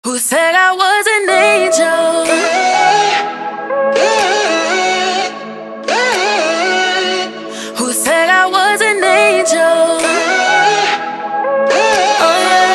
Who said I was an angel? Who said I was an angel? Oh yeah.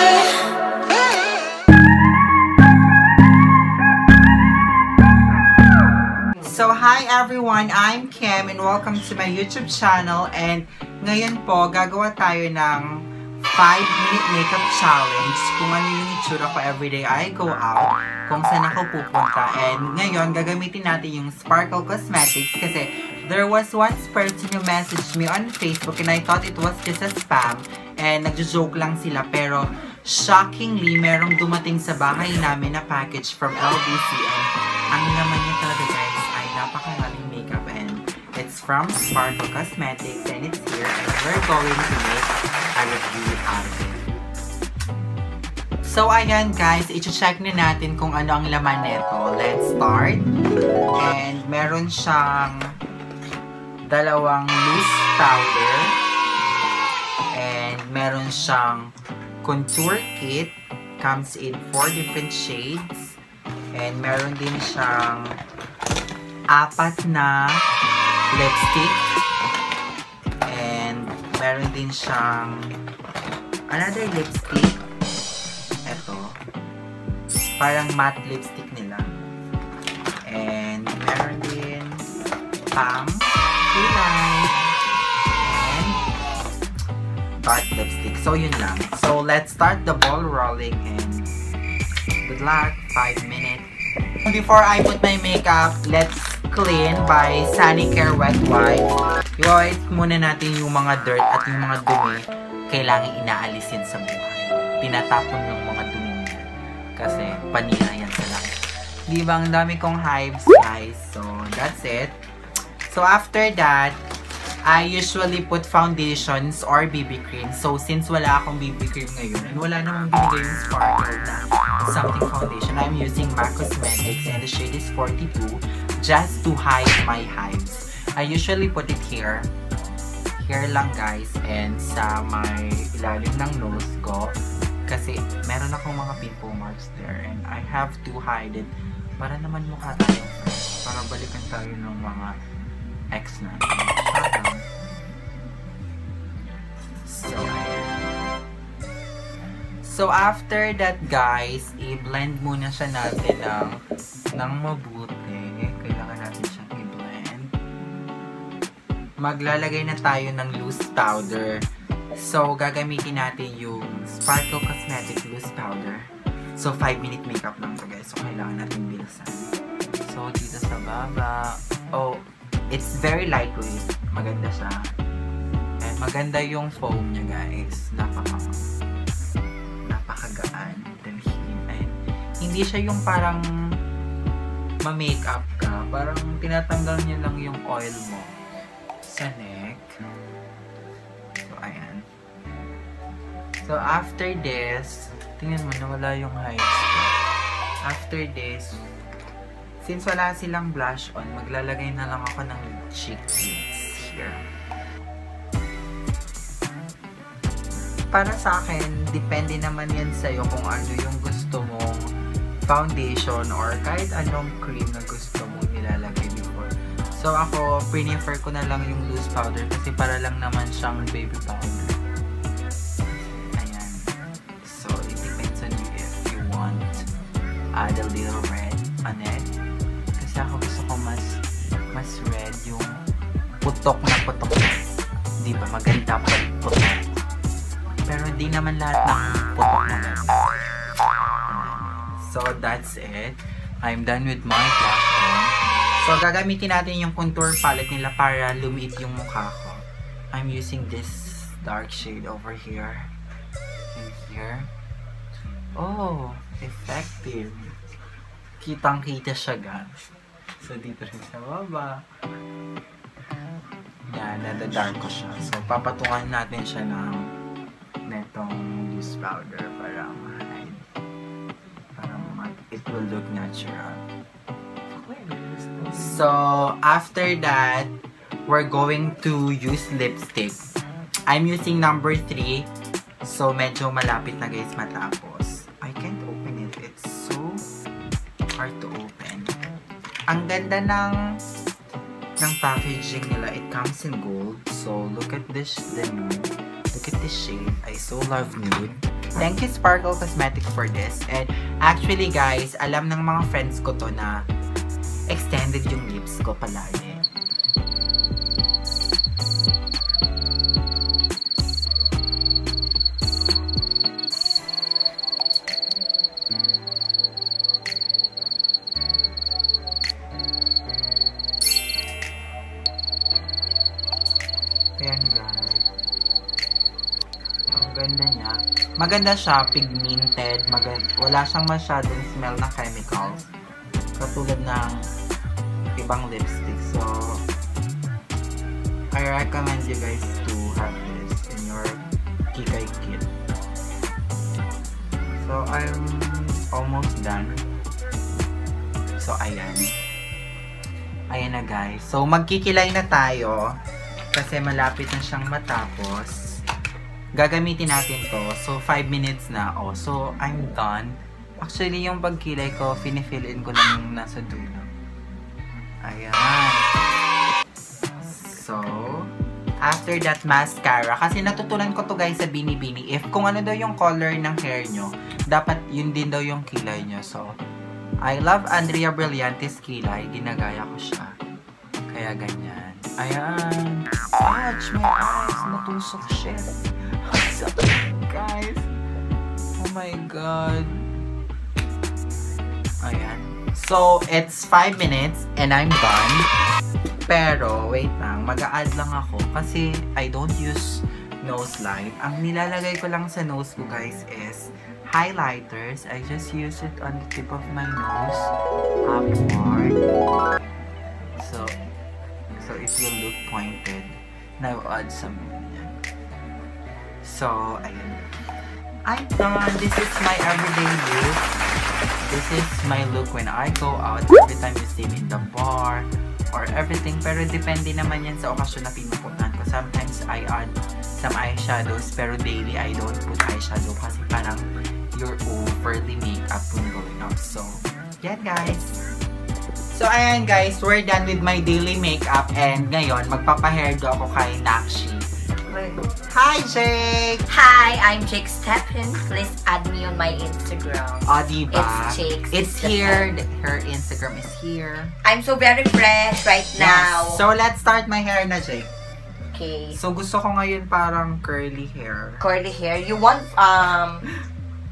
So hi everyone, I'm Kim and welcome to my YouTube channel, and ngayon po gagawa tayo ng 5-minute makeup challenge kung ano yung itsura ko everyday I go out, kung saan ako pupunta. And ngayon, gagamitin natin yung Sparkle Cosmetics kasi there was one person who messaged me on Facebook and I thought it was just a spam and nagjo-joke lang sila, pero shockingly, merong dumating sa bahay namin na package from LBC and ang naman niya talaga guys ay napakaraming makeup and it's from Sparkle Cosmetics and it's here and we're going to make a review out of it. So ayan guys, i-check na natin kung ano ang laman nito. Let's start. And meron siyang dalawang loose powder and meron siyang contour kit. Comes in 4 different shades and meron din siyang 4 na lipstick and meron din siyang another lipstick. Ito parang matte lipstick nila and meron din pang kulay and dark lipstick. So yun lang. So let's start the ball rolling and good luck. 5 minutes. Before I put my makeup, let's clean by Sanicare Wet Wipe. I-wipe muna natin yung mga dirt at yung mga dumi kailangan inaalisin sa buhay. Tinatapon ng mga dumi niya kasi panira yan sa lang. Diba ang dami kong hives guys? So that's it. So after that, I usually put foundations or BB cream. So since wala akong BB cream ngayon and wala namang binigay yung Sparkle na something foundation, I'm using MAC Cosmetics and the shade is 42 just to hide my hives. I usually put it here lang guys, and sa my ilalim ng nose ko kasi meron akong mga pimple marks there and I have to hide it para naman mukha tayong fresh, para balikan tayo ng mga ex na. So after that guys, i-blend muna siya natin ng mabuti. Kailangan natin siyang i-blend. Maglalagay na tayo ng loose powder. So gagamitin natin yung Sparkle Cosmetics loose powder. So 5-minute makeup lang to guys. So kailangan natin bilisan. So dito sa baba. Oh, it's very lightweight. Maganda siya. And maganda yung foam niya guys. Napakagaan. Dalhin. And hindi siya yung parang ma-makeup ka. Parang tinatanggal niya lang yung oil mo sa neck. So ayan. So after this, tingnan mo nawala yung highs ko. After this, since wala silang blush on, maglalagay na lang ako ng cheek tints here. Para sa akin, depende naman yan sa'yo kung ano yung gusto mong foundation or kahit anong cream na gusto mong nilalagay before. So ako, prefer ko na lang yung loose powder kasi para lang naman siyang baby powder. Ayan. So it depends on you if you want add a little red on it. Kasi ako gusto ko mas red yung putok na putok. Di ba? Maganda pa putok. Pero hindi naman lahat ng putok maganda. So that's it. I'm done with my blush on. So gagamitin natin yung contour palette nila para lumiit yung mukha ko. I'm using this dark shade over here. And here. Oh, effective. Kitang-kita siya guys. So dito rin sa baba. Yan, nada-dark ko siya. So papatungan natin siya ng netong loose powder para ma-hide. It will look natural. So after that, we're going to use lipstick. I'm using number 3. So medyo malapit na guys matapos. I can't open it. It's hard to open. Ang ganda ng packaging nila. It comes in gold. So, look at this nude. Look at this shade. I so love nude. Thank you, Sparkle Cosmetics, for this. And actually, guys, alam ng mga friends ko to na extended yung lips ko palagi. Ayan, guys. Ang ganda niya. Maganda siya, pigmented. Wala siyang masyadong smell na chemicals. Katulad ng ibang lipstick. So, I recommend you guys to have this in your Kikay kit. So, I'm almost done. So, ayan. Ayan na, guys. So, magkikilay na tayo. Kasi malapit na siyang matapos. Gagamitin natin to. So, 5 minutes na. Oh, so, I'm done. Actually, yung pagkilay ko, finifill in ko lang yung nasa dulo. Ayan. So, after that, mascara. Kasi natutunan ko to guys sa Binibini. If kung ano daw yung color ng hair nyo, dapat yun din daw yung kilay nyo. So, I love Andrea Brillante's kilay. Ginagaya ko siya. Kaya ganyan. Ayan. Ouch, my eyes. Natusok shit. Guys. Oh my God. Ayan. So, it's 5 minutes and I'm done. Pero, wait lang. Mag-a-add lang ako kasi I don't use nose line. Ang nilalagay ko lang sa nose ko, guys, is highlighters. I just use it on the tip of my nose. Upward. So it will look pointed. Now, add some. So, ayan. I'm done. This is my everyday look. This is my look when I go out. Every time you see me in the bar or everything. Pero depende naman yan sa okasyon na pinupuntahan ko. Sometimes I add some eyeshadows. Pero daily I don't put eyeshadow kasi parang you're overly makeup when going out. So, yan guys. So, ayan guys, we're done with my daily makeup and ngayon, magpapahair do ako kay Nakshi. Hi, Jake! Hi, I'm Jake Steppen. Please add me on my Instagram. O, diba? It's Jake. It's here. Her Instagram is here. I'm so very fresh right now. Yes. So, let's start my hair na, Jake. Okay. So, gusto ko ngayon parang curly hair. Curly hair. You want,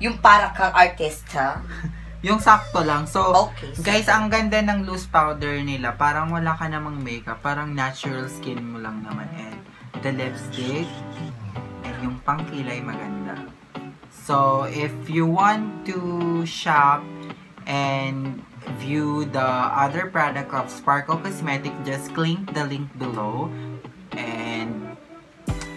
yung para kang artista? Yung sakto lang. So, okay, guys, ang ganda ng loose powder nila. Parang wala ka namang makeup. Parang natural skin mo lang naman. And the lipstick. And yung pangkilay maganda. So, if you want to shop and view the other product of Sparkle Cosmetics, just click the link below. And,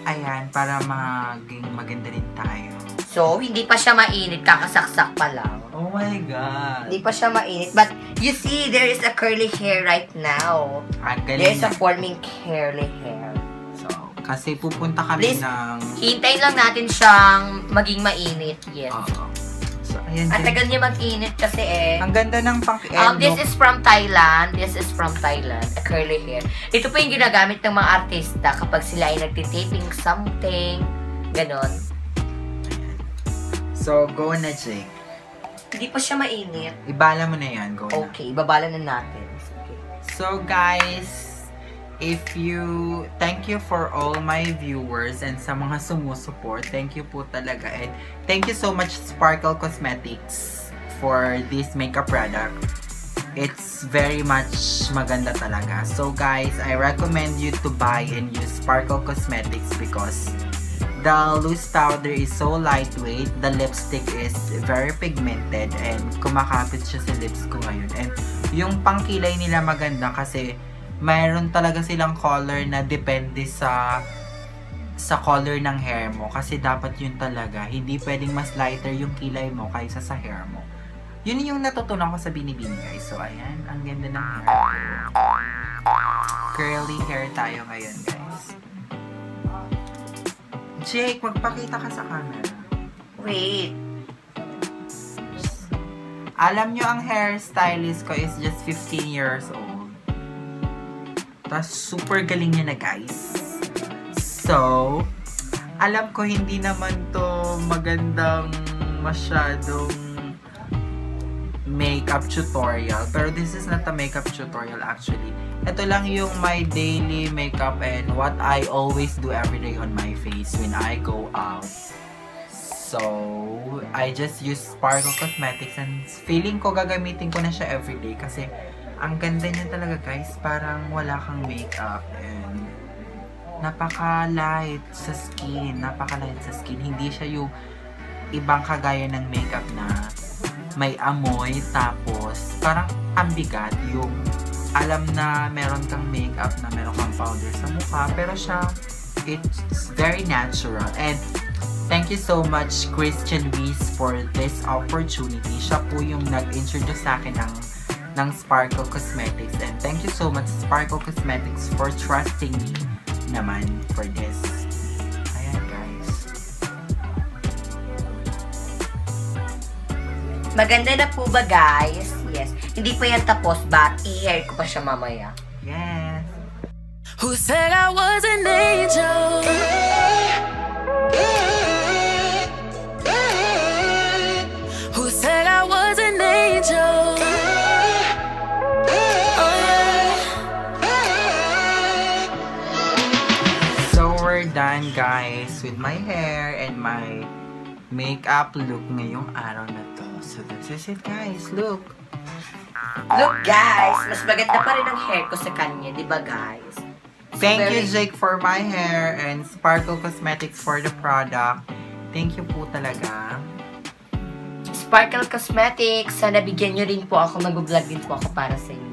ayan, para maging maganda rin tayo. So, hindi pa siya mainit. Kakasaksak pa lang. Oh my God. Hindi pa siya mainit. But, you see, there is a curly hair right now. Ang galing. There's a forming curly hair. So, kasi pupunta kami Please, ng... hintayin lang natin siyang maging mainit. Yes. So, ayan. Ang tagal niya mag-init kasi eh. Ang ganda ng This is from Thailand. This is from Thailand. A curly hair. Ito po yung ginagamit ng mga artista kapag sila ay nagtitaping something. Ganon. So, go na, Jake. Hindi pa siya mainit. Ibala mo na yan. Go na. Okay, ibabala na natin. Okay. So, guys, thank you for all my viewers and sa mga sumusupport. Thank you po talaga. And thank you so much, Sparkle Cosmetics, for this makeup product. It's very much maganda talaga. So, guys, I recommend you to buy and use Sparkle Cosmetics because the loose powder is so lightweight. The lipstick is very pigmented and kumakapit siya sa lips ko ngayon. And yung pangkilay nila maganda kasi mayroon talaga silang color na depende sa color ng hair mo. Kasi dapat yun talaga. Hindi pwedeng mas lighter yung kilay mo kaysa sa hair mo. Yun yung natutunan ko sa Binibini, guys. So, ayan. Ang ganda ng hair. Curly hair tayo ngayon, guys. Jake, magpakita ka sa camera. Wait. Alam nyo, ang hairstylist ko is just 15 years old. Tapos, super galing niya na, guys. So, alam ko hindi naman to magandang masyadong makeup tutorial. Pero this is not a makeup tutorial actually. Ito lang yung my daily makeup and what I always do every day on my face when I go out. So, I just use Sparkle Cosmetics and feeling ko gagamitin ko na siya everyday kasi ang ganda niya talaga, guys. Parang wala kang makeup and napaka-light sa skin. Napaka-light sa skin. Hindi siya yung ibang kagaya ng makeup na may amoy tapos parang ang bigat yung alam na meron kang makeup na meron kang powder sa mukha pero siya, it's very natural. And thank you so much, Christian Weiss, for this opportunity. Siya po yung nag-introduce sa akin ng Sparkle Cosmetics. And thank you so much, Sparkle Cosmetics, for trusting me naman for this. Ayan, guys. Maganda na po ba, guys? Yes. Hindi pa yan tapos, but i-hair ko pa siya mamaya. Yes. Who said I was an angel? Who said I was an angel? Oh yeah. So, we're done, guys, with my hair and my makeup look ngayong araw na to. So, this is it, guys. Look. Look, guys! Mas maganda pa rin ang hair ko sa kanya, di ba, guys? Thank you, Jake, for my hair and Sparkle Cosmetics for the product. Thank you po talaga. Sparkle Cosmetics, sana bigyan nyo rin po ako, mag-vlog din po ako para sa inyo.